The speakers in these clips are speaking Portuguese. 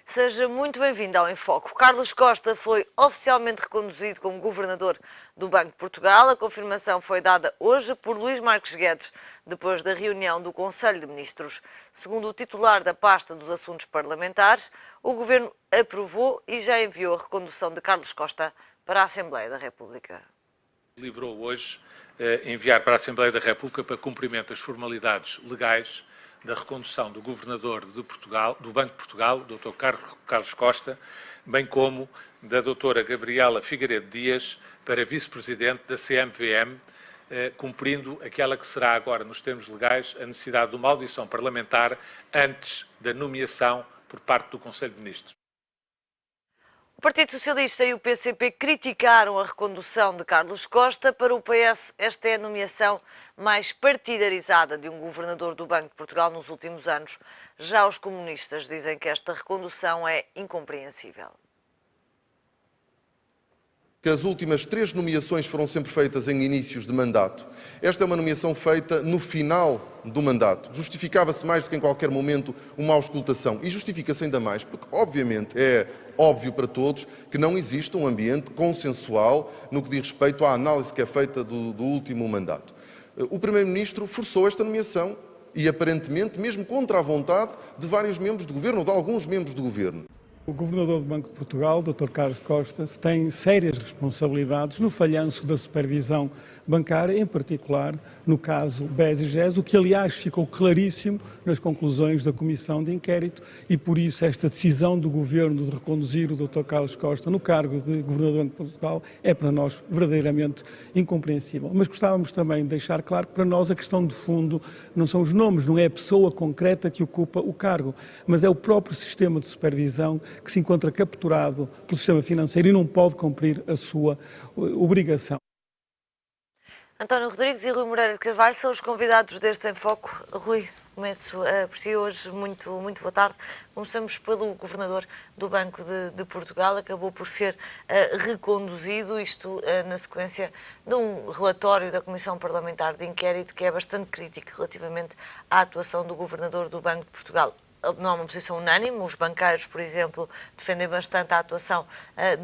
Seja muito bem-vindo ao Em Foco. Carlos Costa foi oficialmente reconduzido como governador do Banco de Portugal. A confirmação foi dada hoje por Luís Marques Guedes, depois da reunião do Conselho de Ministros. Segundo o titular da pasta dos assuntos parlamentares, o Governo aprovou e já enviou a recondução de Carlos Costa para a Assembleia da República. Deliberou hoje enviar para a Assembleia da República para cumprimento as formalidades legais da recondução do Governador de Portugal, do Banco de Portugal, Dr. Carlos Costa, bem como da Dra. Gabriela Figueiredo Dias para Vice-Presidente da CMVM, cumprindo aquela que será agora, nos termos legais, a necessidade de uma audição parlamentar antes da nomeação por parte do Conselho de Ministros. O Partido Socialista e o PCP criticaram a recondução de Carlos Costa. Para o PS, esta é a nomeação mais partidarizada de um governador do Banco de Portugal nos últimos anos. Já os comunistas dizem que esta recondução é incompreensível. Que as últimas 3 nomeações foram sempre feitas em inícios de mandato. Esta é uma nomeação feita no final do mandato. Justificava-se mais do que em qualquer momento uma auscultação. E justifica-se ainda mais porque, obviamente, é óbvio para todos que não existe um ambiente consensual no que diz respeito à análise que é feita do último mandato. O Primeiro-Ministro forçou esta nomeação e, aparentemente, mesmo contra a vontade de vários membros do Governo, ou de alguns membros do Governo. O Governador do Banco de Portugal, Dr. Carlos Costa, tem sérias responsabilidades no falhanço da supervisão bancária, em particular no caso BES e GES, o que aliás ficou claríssimo nas conclusões da Comissão de Inquérito e por isso esta decisão do Governo de reconduzir o Dr. Carlos Costa no cargo de Governador do Banco de Portugal é para nós verdadeiramente incompreensível. Mas gostávamos também de deixar claro que para nós a questão de fundo não são os nomes, não é a pessoa concreta que ocupa o cargo, mas é o próprio sistema de supervisão que se encontra capturado pelo sistema financeiro e não pode cumprir a sua obrigação. António Rodrigues e Rui Moreira de Carvalho são os convidados deste Em Foco. Rui, começo por si hoje, muito boa tarde. Começamos pelo Governador do Banco de Portugal, acabou por ser reconduzido, isto na sequência de um relatório da Comissão Parlamentar de Inquérito que é bastante crítico relativamente à atuação do Governador do Banco de Portugal. Não é uma posição unânime, os banqueiros, por exemplo, defendem bastante a atuação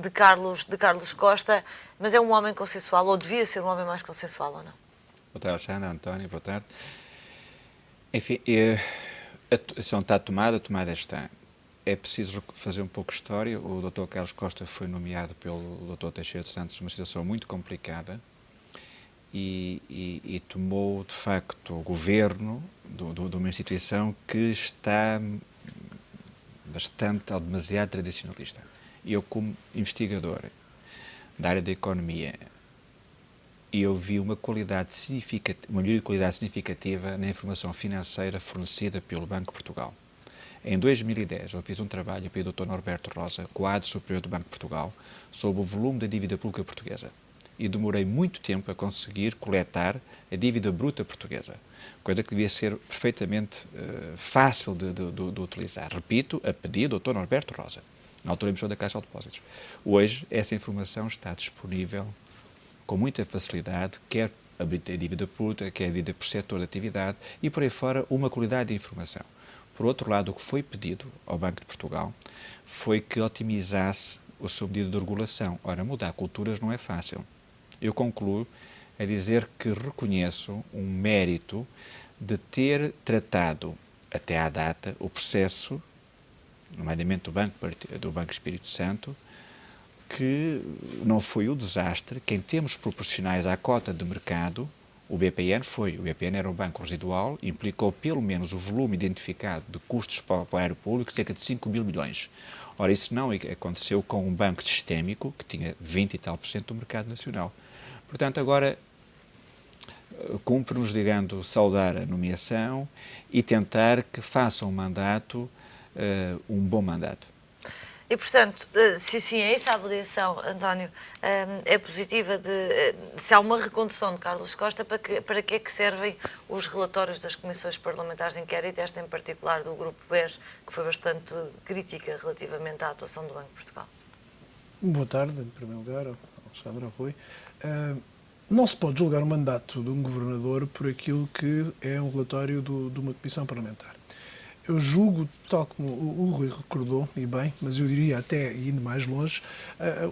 de Carlos Costa, mas é um homem consensual, ou devia ser um homem mais consensual, ou não? Boa tarde, Alexandre, António, boa tarde. Enfim, a decisão está tomada está. É preciso fazer um pouco de história. O Dr. Carlos Costa foi nomeado pelo Dr. Teixeira de Santos numa situação muito complicada e tomou, de facto, o governo de uma instituição que está bastante ou demasiado tradicionalista. Eu, como investigador da área da economia, eu vi uma melhoria de qualidade significativa na informação financeira fornecida pelo Banco de Portugal. Em 2010, eu fiz um trabalho pelo Dr. Norberto Rosa, quadro superior do Banco de Portugal, sobre o volume da dívida pública portuguesa. E demorei muito tempo a conseguir coletar a dívida bruta portuguesa, coisa que devia ser perfeitamente fácil de utilizar. Repito, a pedido do Dr. Norberto Rosa, na altura emissor da Caixa de Depósitos. Hoje, essa informação está disponível com muita facilidade, quer a dívida bruta, quer a dívida por setor de atividade e, por aí fora, uma qualidade de informação. Por outro lado, o que foi pedido ao Banco de Portugal foi que otimizasse o seu medida de regulação. Ora, mudar culturas não é fácil. Eu concluo a dizer que reconheço um mérito de ter tratado, até à data, o processo, nomeadamente do Banco Espírito Santo, que não foi o desastre que, em termos proporcionais à cota de mercado, o BPN foi. O BPN era um banco residual, implicou pelo menos o volume identificado de custos para o erário público, cerca de 5 mil milhões. Ora, isso não aconteceu com um banco sistémico, que tinha 20 e tal % do mercado nacional. Portanto, agora cumpre-nos, digamos, saudar a nomeação e tentar que faça um mandato, um bom mandato. E, portanto, se sim é essa a avaliação, António, é positiva, se há uma recondução de Carlos Costa, para que é que servem os relatórios das comissões parlamentares de inquérito, esta em particular do Grupo BES, que foi bastante crítica relativamente à atuação do Banco de Portugal? Boa tarde, em primeiro lugar, Alexandre, Rui. Não se pode julgar o mandato de um governador por aquilo que é um relatório de uma comissão parlamentar. Eu julgo, tal como o Rui recordou, e bem, mas eu diria até indo mais longe,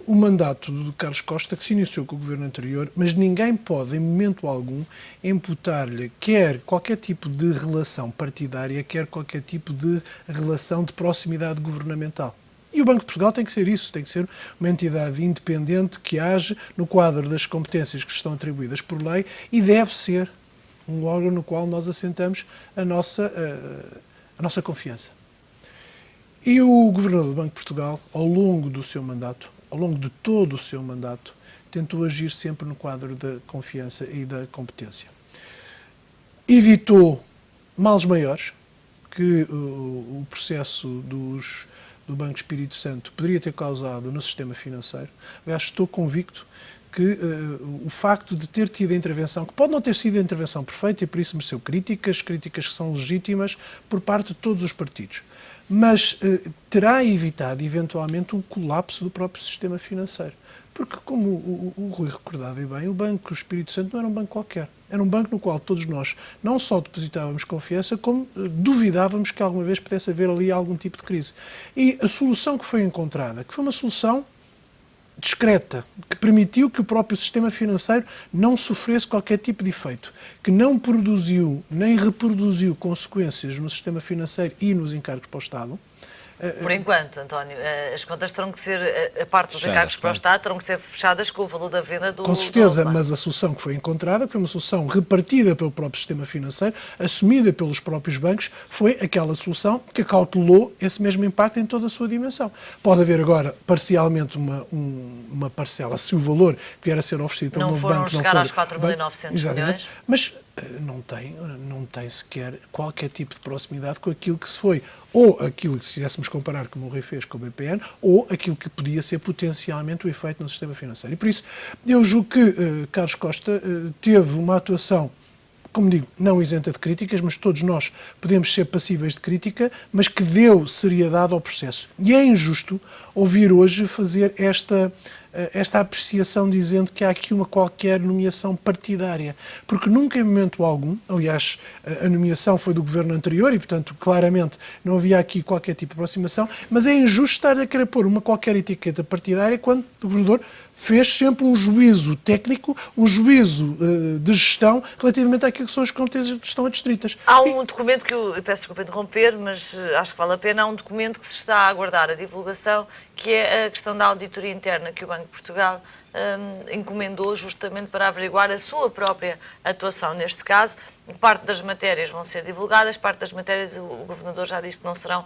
o mandato do Carlos Costa, que se iniciou com o governo anterior, mas ninguém pode, em momento algum, imputar-lhe quer qualquer tipo de relação partidária, quer qualquer tipo de relação de proximidade governamental. E o Banco de Portugal tem que ser isso, tem que ser uma entidade independente que age no quadro das competências que estão atribuídas por lei e deve ser um órgão no qual nós assentamos a nossa confiança. E o Governador do Banco de Portugal, ao longo do seu mandato, ao longo de todo o seu mandato, tentou agir sempre no quadro da confiança e da competência. Evitou males maiores que o processo do Banco Espírito Santo poderia ter causado no sistema financeiro. Aliás, estou convicto que o facto de ter tido a intervenção, que pode não ter sido a intervenção perfeita e por isso mereceu críticas que são legítimas por parte de todos os partidos, mas terá evitado eventualmente um colapso do próprio sistema financeiro. Porque, como o Rui recordava bem, o Banco Espírito Santo não era um banco qualquer. Era um banco no qual todos nós não só depositávamos confiança, como duvidávamos que alguma vez pudesse haver ali algum tipo de crise. E a solução que foi encontrada, que foi uma solução discreta, que permitiu que o próprio sistema financeiro não sofresse qualquer tipo de efeito, que não produziu nem reproduziu consequências no sistema financeiro e nos encargos para o Estado. Por enquanto, António, as contas terão que ser, a parte dos encargos para o Estado, terão que ser fechadas com o valor da venda do... Com certeza, mas a solução que foi encontrada foi uma solução repartida pelo próprio sistema financeiro, assumida pelos próprios bancos, foi aquela solução que cautelou esse mesmo impacto em toda a sua dimensão. Pode haver agora, parcialmente, uma parcela, se o valor que vier a ser oferecido pelo novo banco... Não foram chegar aos 4.900 milhões? Mas não tem sequer qualquer tipo de proximidade com aquilo que se foi, ou aquilo que se quiséssemos comparar, como o Rui fez com o BPN, ou aquilo que podia ser potencialmente o efeito no sistema financeiro. E por isso, eu julgo que Carlos Costa teve uma atuação, como digo, não isenta de críticas, mas todos nós podemos ser passíveis de crítica, mas que deu seriedade ao processo. E é injusto ouvir hoje fazer esta apreciação dizendo que há aqui uma qualquer nomeação partidária, porque nunca em momento algum, aliás, a nomeação foi do governo anterior e, portanto, claramente não havia aqui qualquer tipo de aproximação, mas é injusto estar a querer pôr uma qualquer etiqueta partidária quando o governador fez sempre um juízo técnico, um juízo de gestão relativamente àquilo que são as competências que estão adstritas. Há um documento que eu peço desculpa interromper, mas acho que vale a pena, há um documento que se está a aguardar a divulgação, que é a questão da auditoria interna que o Banco de Portugal encomendou justamente para averiguar a sua própria atuação neste caso. Parte das matérias vão ser divulgadas, parte das matérias o Governador já disse que não serão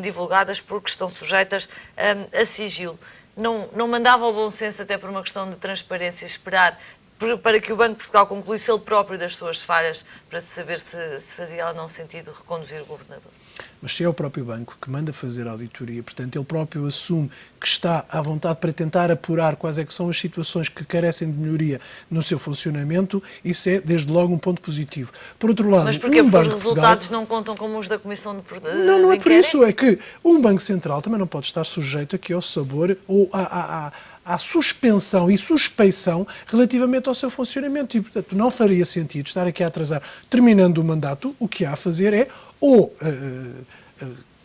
divulgadas porque estão sujeitas a sigilo. Não mandava ao bom senso, até por uma questão de transparência, esperar para que o Banco de Portugal concluísse ele próprio das suas falhas, para saber se fazia ou não sentido reconduzir o Governador? Mas se é o próprio banco que manda fazer a auditoria, portanto, ele próprio assume que está à vontade para tentar apurar quais é que são as situações que carecem de melhoria no seu funcionamento, isso é, desde logo, um ponto positivo. Por outro lado, mas porquê? Porque os resultados não contam como os da Comissão de Não é por isso, é que um Banco Central também não pode estar sujeito aqui ao sabor ou à suspensão e suspeição relativamente ao seu funcionamento e, portanto, não faria sentido estar aqui a atrasar, terminando o mandato, o que há a fazer é ou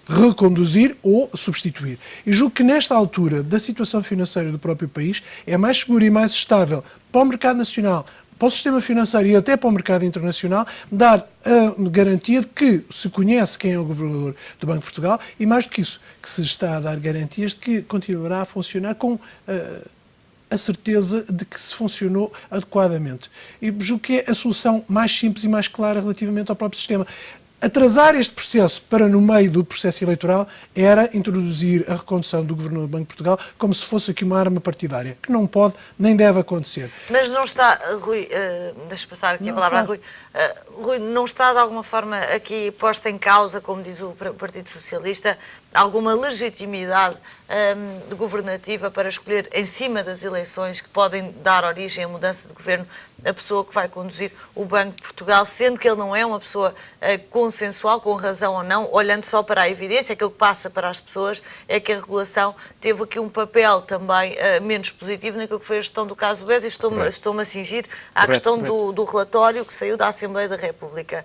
reconduzir ou substituir. E julgo que nesta altura da situação financeira do próprio país é mais seguro e mais estável para o mercado nacional, para o sistema financeiro e até para o mercado internacional, dar a garantia de que se conhece quem é o Governador do Banco de Portugal e, mais do que isso, que se está a dar garantias de que continuará a funcionar com a certeza de que se funcionou adequadamente. E julgo que é a solução mais simples e mais clara relativamente ao próprio sistema. Atrasar este processo para no meio do processo eleitoral era introduzir a recondução do Governador do Banco de Portugal como se fosse aqui uma arma partidária, que não pode nem deve acontecer. Mas não está, Rui, deixa passar aqui a palavra a Rui, Rui, não está de alguma forma aqui posta em causa, como diz o Partido Socialista, alguma legitimidade governativa para escolher em cima das eleições que podem dar origem à mudança de governo a pessoa que vai conduzir o Banco de Portugal, sendo que ele não é uma pessoa com consensual, com razão ou não, olhando só para a evidência, aquilo que passa para as pessoas é que a regulação teve aqui um papel também menos positivo naquilo que foi a gestão do caso BES, e estou-me a cingir à questão do relatório que saiu da Assembleia da República.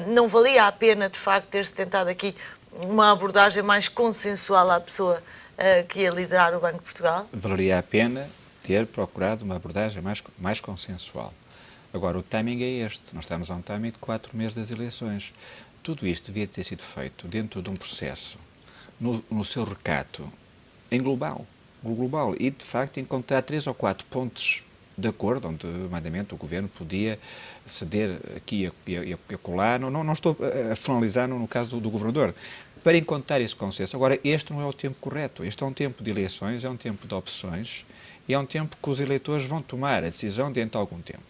Não valia a pena, de facto, ter-se tentado aqui uma abordagem mais consensual à pessoa que ia liderar o Banco de Portugal? Valeria a pena ter procurado uma abordagem mais consensual. Agora, o timing é este. Nós estamos a um timing de 4 meses das eleições. Tudo isto devia ter sido feito dentro de um processo, no seu recato, em global. E, de facto, encontrar 3 ou 4 pontos de acordo, onde, nomeadamente, o Governo podia ceder aqui e acolá. Não estou a finalizar no caso do Governador. Para encontrar esse consenso. Agora, este não é o tempo correto. Este é um tempo de eleições, é um tempo de opções e é um tempo que os eleitores vão tomar a decisão dentro de algum tempo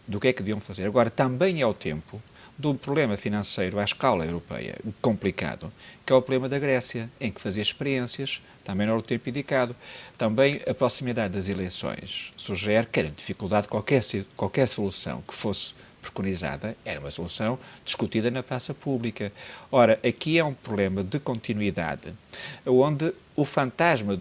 do que é que deviam fazer. Agora, também é o tempo do problema financeiro à escala europeia, complicado, que é o problema da Grécia, em que fazia experiências, também não era o tempo indicado. Também a proximidade das eleições sugere que era dificuldade de qualquer solução que fosse preconizada, era uma solução discutida na praça pública. Ora, aqui é um problema de continuidade, onde o fantasma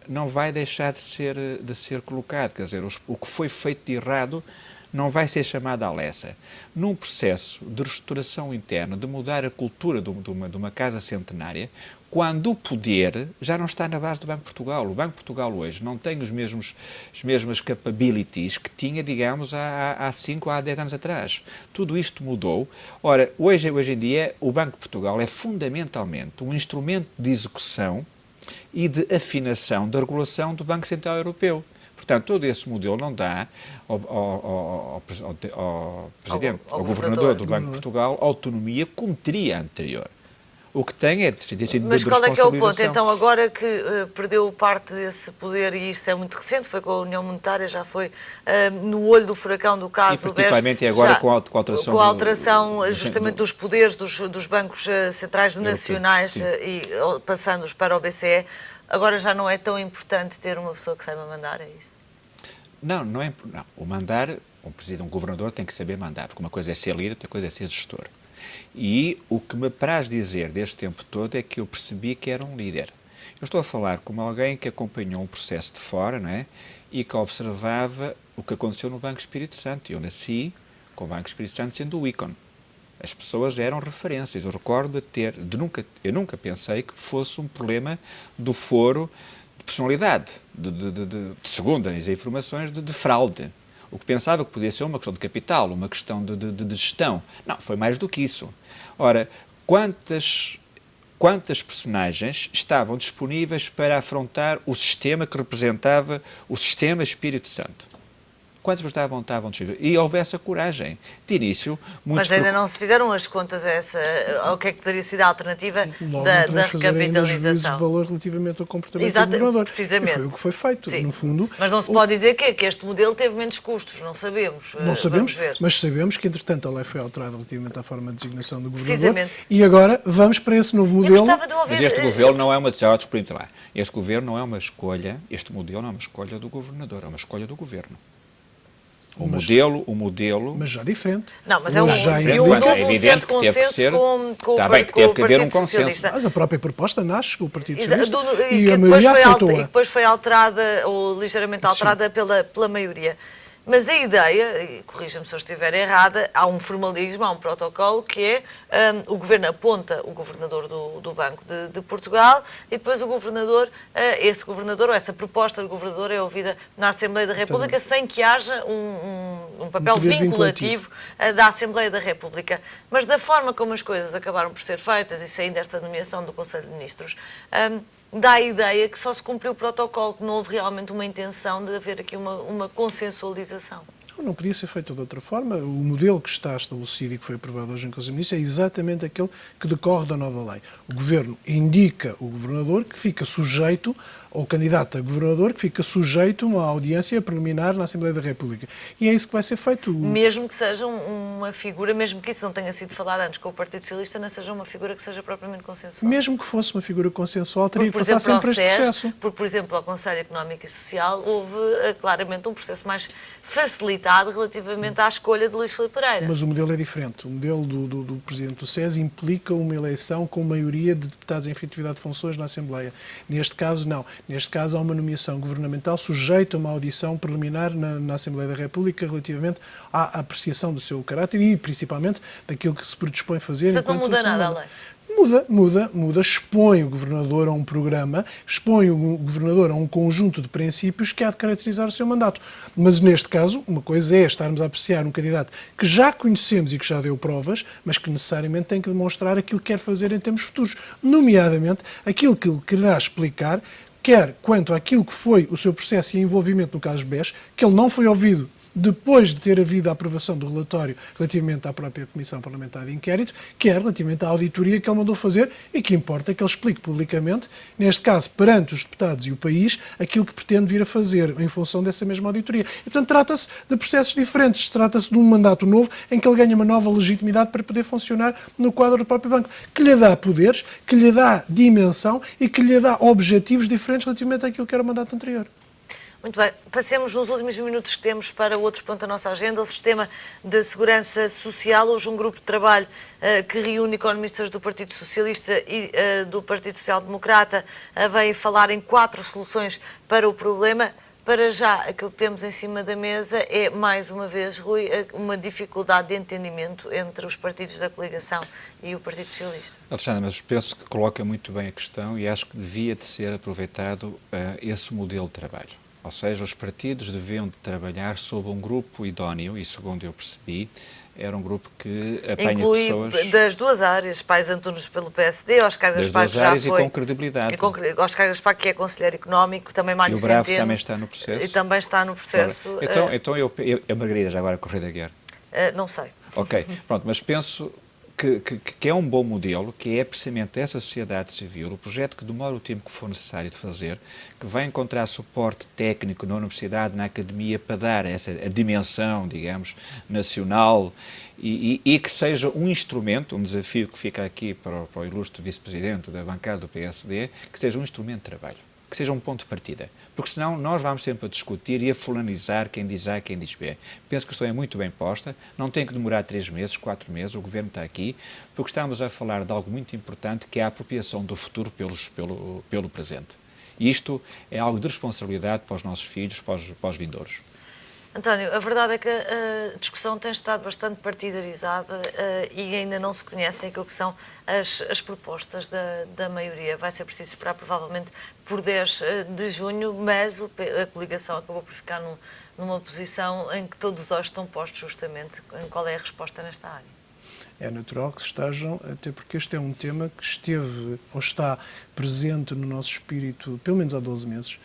não vai deixar de ser colocado, quer dizer, o que foi feito de errado não vai ser chamado à lessa. Num processo de reestruturação interna, de mudar a cultura de uma casa centenária, quando o poder já não está na base do Banco de Portugal. O Banco de Portugal hoje não tem as mesmas capabilities que tinha, digamos, há 5 ou há 10 anos atrás. Tudo isto mudou. Ora, hoje em dia, o Banco de Portugal é fundamentalmente um instrumento de execução e de afinação da regulação do Banco Central Europeu. Portanto, todo esse modelo não dá ao Presidente, ao Governador do Banco de Portugal, autonomia como teria anterior. O que tem é de responsabilização. Mas qual é que é o ponto? Então, agora que perdeu parte desse poder, e isto é muito recente, foi com a União Monetária, já foi no olho do furacão do caso... E particularmente agora com a alteração... Com a alteração justamente dos poderes dos bancos centrais nacionais e passando-os para o BCE, agora já não é tão importante ter uma pessoa que saiba mandar, é isso? Não. O mandar, um governador tem que saber mandar, porque uma coisa é ser líder, outra coisa é ser gestor. E o que me apraz dizer deste tempo todo é que eu percebi que era um líder. Eu estou a falar como alguém que acompanhou um processo de fora, não é? E que observava o que aconteceu no Banco Espírito Santo. Eu nasci com o Banco Espírito Santo sendo o ícone. As pessoas eram referências. Eu recordo eu nunca pensei que fosse um problema do foro de personalidade, segundo as informações, de fraude. O que pensava que podia ser uma questão de capital, uma questão de gestão. Não, foi mais do que isso. Ora, quantas personagens estavam disponíveis para afrontar o sistema que representava o sistema Espírito Santo? Quantos estavam disponíveis? E houve essa coragem. De início, muitos... Mas ainda não se fizeram as contas ao que é que teria sido a alternativa da recapitalização. De valor relativamente ao comportamento do governador. Precisamente. E foi o que foi feito, no fundo. Mas não se pode dizer que este modelo teve menos custos, não sabemos. Não sabemos, mas sabemos que, entretanto, a lei foi alterada relativamente à forma de designação do governador. Precisamente. E agora vamos para esse novo modelo. Mas este governo não é uma... Este governo não é uma escolha, este modelo não é uma escolha do governador, é uma escolha do governo. O modelo... Mas já diferente. Não, mas é evidente que teve que ser... Está bem, que teve que haver um consenso. Mas a própria proposta nasce com o Partido Socialista e a maioria aceitou-a. E depois foi alterada, ou ligeiramente alterada, pela maioria. Mas a ideia, e corrija-me se eu estiver errada, há um formalismo, há um protocolo que é o Governo aponta o Governador do Banco de Portugal e depois o Governador, esse Governador, ou essa proposta do Governador é ouvida na Assembleia da República sem que haja um papel vinculativo da Assembleia da República. Mas da forma como as coisas acabaram por ser feitas e saindo desta nomeação do Conselho de Ministros, dá a ideia que só se cumpriu o protocolo, que não houve realmente uma intenção de haver aqui uma consensualização. Não podia ser feito de outra forma. O modelo que está estabelecido e que foi aprovado hoje em Conselho de Ministros é exatamente aquele que decorre da nova lei. O Governo indica o Governador que fica sujeito ou candidato a governador que fica sujeito a uma audiência preliminar na Assembleia da República. E é isso que vai ser feito. Mesmo que seja uma figura, mesmo que isso não tenha sido falado antes com o Partido Socialista, não seja uma figura que seja propriamente consensual. Mesmo que fosse uma figura consensual, teria que Por passar exemplo, sempre este processo. Porque, por exemplo, ao Conselho Económico e Social houve claramente um processo mais facilitado relativamente à escolha de Luís Filipe Pereira. Mas o modelo é diferente. O modelo do Presidente do SES implica uma eleição com maioria de deputados em efetividade de funções na Assembleia. Neste caso, não. Neste caso, há uma nomeação governamental sujeita a uma audição preliminar na Assembleia da República relativamente à apreciação do seu caráter e, principalmente, daquilo que se predispõe a fazer. Portanto, não muda nada a lei. Muda, expõe o governador a um programa, expõe o governador a um conjunto de princípios que há de caracterizar o seu mandato. Mas neste caso, uma coisa é estarmos a apreciar um candidato que já conhecemos e que já deu provas, mas que necessariamente tem que demonstrar aquilo que quer fazer em termos futuros, nomeadamente aquilo que ele quererá explicar, quer quanto àquilo que foi o seu processo e envolvimento no caso BES, que ele não foi ouvido depois de ter havido a aprovação do relatório relativamente à própria Comissão Parlamentar de Inquérito, que é relativamente à auditoria que ele mandou fazer e que importa que ele explique publicamente, neste caso perante os deputados e o país, aquilo que pretende vir a fazer em função dessa mesma auditoria. E, portanto, trata-se de processos diferentes, trata-se de um mandato novo em que ele ganha uma nova legitimidade para poder funcionar no quadro do próprio banco, que lhe dá poderes, que lhe dá dimensão e que lhe dá objetivos diferentes relativamente àquilo que era o mandato anterior. Muito bem, passemos nos últimos minutos que temos para o outro ponto da nossa agenda, o Sistema de Segurança Social. Hoje um grupo de trabalho que reúne economistas do Partido Socialista e do Partido Social Democrata veio falar em 4 soluções para o problema. Para já, aquilo que temos em cima da mesa é, mais uma vez, Rui, uma dificuldade de entendimento entre os partidos da coligação e o Partido Socialista. Alexandre, mas penso que coloca muito bem a questão e acho que devia de ser aproveitado esse modelo de trabalho. Ou seja, os partidos deviam de trabalhar sob um grupo idóneo, e segundo eu percebi, era um grupo que apanha pessoas... Inclui das duas áreas, Pais Antunes pelo PSD, Oscar Gaspar, que já foi... e com credibilidade. Oscar Gaspar, que é conselheiro económico, também Mário Centeno. E o Bravo também está no processo. E também está no processo. Então a Margarida, já agora, Correia da Guerra? Não sei. Ok, pronto, mas penso... Que é um bom modelo, que é precisamente essa sociedade civil, o projeto que demora o tempo que for necessário de fazer, que vai encontrar suporte técnico na universidade, na academia, para dar a dimensão, digamos, nacional e que seja um instrumento, um desafio que fica aqui para o ilustre vice-presidente da bancada do PSD, que seja um instrumento de trabalho, que seja um ponto de partida. Porque senão nós vamos sempre a discutir e a fulanizar quem diz A, quem diz B. Penso que a questão é muito bem posta, não tem que demorar 3 meses, 4 meses, o Governo está aqui, porque estamos a falar de algo muito importante, que é a apropriação do futuro pelo presente. E isto é algo de responsabilidade para os nossos filhos, para os vindouros. António, a verdade é que a discussão tem estado bastante partidarizada e ainda não se conhecem aquilo que são as propostas da maioria. Vai ser preciso esperar provavelmente por 10 de junho, mas a coligação acabou por ficar numa posição em que todos os olhos estão postos justamente em qual é a resposta nesta área. É natural que estejam, até porque este é um tema que esteve ou está presente no nosso espírito pelo menos há 12 meses.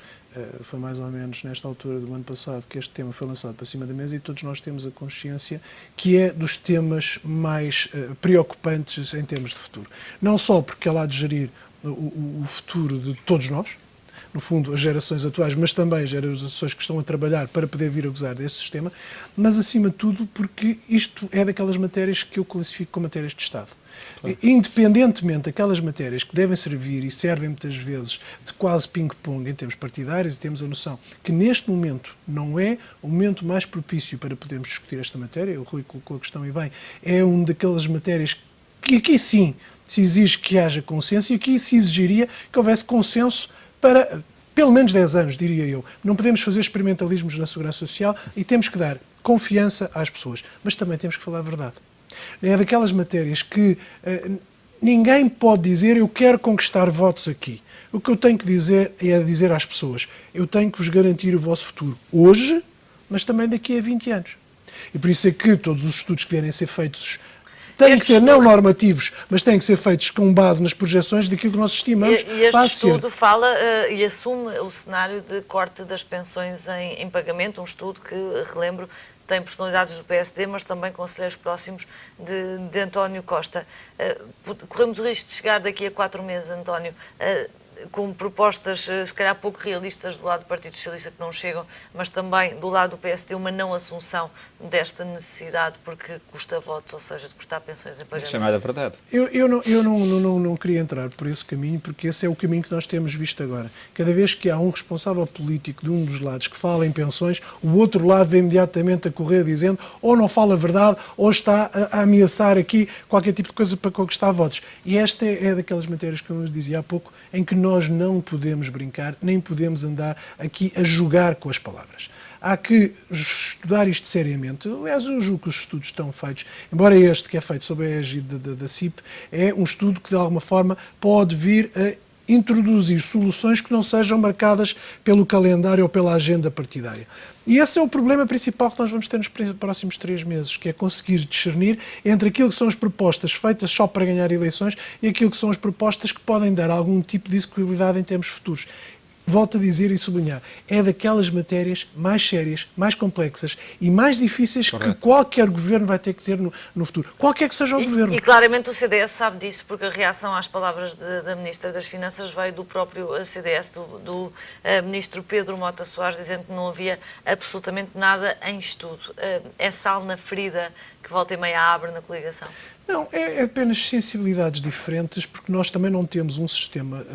Foi mais ou menos nesta altura do ano passado que este tema foi lançado para cima da mesa e todos nós temos a consciência que é dos temas mais preocupantes em termos de futuro. Não só porque ela há de gerir o futuro de todos nós, no fundo, as gerações atuais, mas também as gerações que estão a trabalhar para poder vir a gozar deste sistema, mas, acima de tudo, porque isto é daquelas matérias que eu classifico como matérias de Estado. Claro. Independentemente daquelas matérias que devem servir e servem muitas vezes de quase ping-pong em termos partidários, e temos a noção que neste momento não é o momento mais propício para podermos discutir esta matéria, o Rui colocou a questão e bem, é uma daquelas matérias que aqui sim se exige que haja consenso e aqui se exigiria que houvesse consenso para pelo menos 10 anos, diria eu. Não podemos fazer experimentalismos na segurança social e temos que dar confiança às pessoas. Mas também temos que falar a verdade. É daquelas matérias que ninguém pode dizer eu quero conquistar votos aqui. O que eu tenho que dizer é dizer às pessoas eu tenho que vos garantir o vosso futuro hoje, mas também daqui a 20 anos. E por isso é que todos os estudos que vierem a ser feitos têm que ser não normativos, mas têm que ser feitos com base nas projeções daquilo que nós estimamos. E este estudo fala e assume o cenário de corte das pensões em pagamento, um estudo que, relembro, tem personalidades do PSD, mas também conselheiros próximos de António Costa. Corremos o risco de chegar daqui a 4 meses, António, com propostas se calhar pouco realistas do lado do Partido Socialista que não chegam, mas também do lado do PSD uma não assunção desta necessidade porque custa votos, ou seja, de custar pensões em pagamento. Chamada verdade. Eu não queria entrar por esse caminho, porque esse é o caminho que nós temos visto agora. Cada vez que há um responsável político de um dos lados que fala em pensões, o outro lado vem imediatamente a correr dizendo ou não fala a verdade ou está a ameaçar aqui qualquer tipo de coisa para conquistar votos. E esta é daquelas matérias que eu dizia há pouco, em que nós não podemos brincar, nem podemos andar aqui a jogar com as palavras. Há que estudar isto seriamente. Aliás, eu julgo que os estudos estão feitos, embora este que é feito sob a égide da CIP, é um estudo que de alguma forma pode vir a introduzir soluções que não sejam marcadas pelo calendário ou pela agenda partidária. E esse é o problema principal que nós vamos ter nos próximos 3 meses, que é conseguir discernir entre aquilo que são as propostas feitas só para ganhar eleições e aquilo que são as propostas que podem dar algum tipo de execuibilidade em termos futuros. Volto a dizer e sublinhar, é daquelas matérias mais sérias, mais complexas e mais difíceis que qualquer governo vai ter que ter no futuro. Qualquer que seja o governo. E claramente o CDS sabe disso, porque a reação às palavras da Ministra das Finanças veio do próprio CDS, do Ministro Pedro Mota Soares, dizendo que não havia absolutamente nada em estudo. É sal na ferida que volta e meia abre na coligação? Não, é apenas sensibilidades diferentes, porque nós também não temos um sistema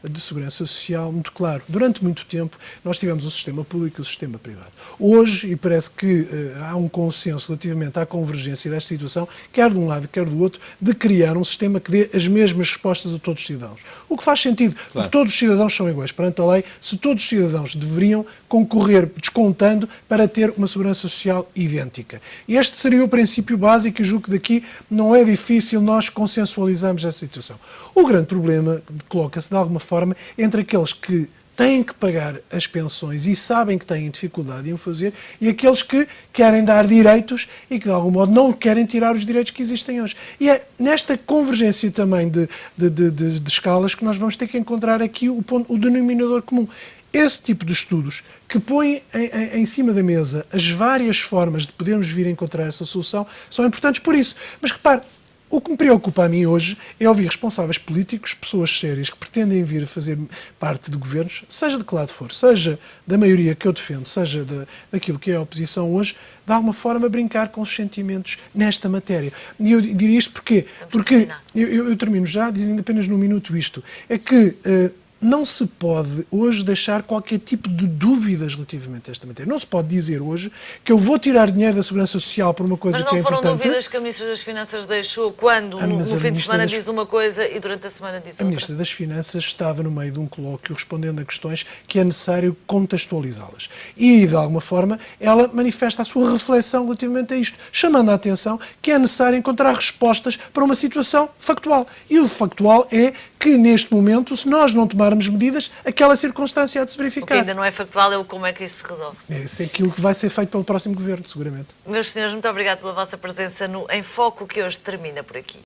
de segurança social muito claro. Durante muito tempo, nós tivemos o sistema público e o sistema privado. Hoje, e parece que há um consenso relativamente à convergência desta situação, quer de um lado, quer do outro, de criar um sistema que dê as mesmas respostas a todos os cidadãos. O que faz sentido, porque todos os cidadãos são iguais perante a lei, se todos os cidadãos deveriam concorrer descontando para ter uma segurança social idêntica. Este seria o princípio básico e julgo que daqui não é difícil nós consensualizarmos essa situação. O grande problema coloca-se de alguma forma entre aqueles que têm que pagar as pensões e sabem que têm dificuldade em o fazer e aqueles que querem dar direitos e que de algum modo não querem tirar os direitos que existem hoje. E é nesta convergência também de escalas que nós vamos ter que encontrar aqui o denominador comum. Esse tipo de estudos que põem em cima da mesa as várias formas de podermos vir a encontrar essa solução são importantes por isso. Mas repare, o que me preocupa a mim hoje é ouvir responsáveis políticos, pessoas sérias que pretendem vir a fazer parte de governos, seja de que lado for, seja da maioria que eu defendo, seja daquilo que é a oposição hoje, de alguma forma brincar com os sentimentos nesta matéria. E eu diria isto porquê? Porque eu termino já dizendo apenas num minuto isto. É que não se pode hoje deixar qualquer tipo de dúvidas relativamente a esta matéria. Não se pode dizer hoje que eu vou tirar dinheiro da Segurança Social por uma coisa que é importante. Mas não foram dúvidas que a Ministra das Finanças deixou quando no fim de semana diz uma coisa e durante a semana diz outra? A Ministra das Finanças estava no meio de um colóquio respondendo a questões que é necessário contextualizá-las. E, de alguma forma, ela manifesta a sua reflexão relativamente a isto, chamando a atenção que é necessário encontrar respostas para uma situação factual. E o factual é que, neste momento, se nós não tomarmos medidas, aquela circunstância há de se verificar. O que ainda não é factual é o como é que isso se resolve. Isso é aquilo que vai ser feito pelo próximo governo, seguramente. Meus senhores, muito obrigado pela vossa presença no Em Foco, que hoje termina por aqui.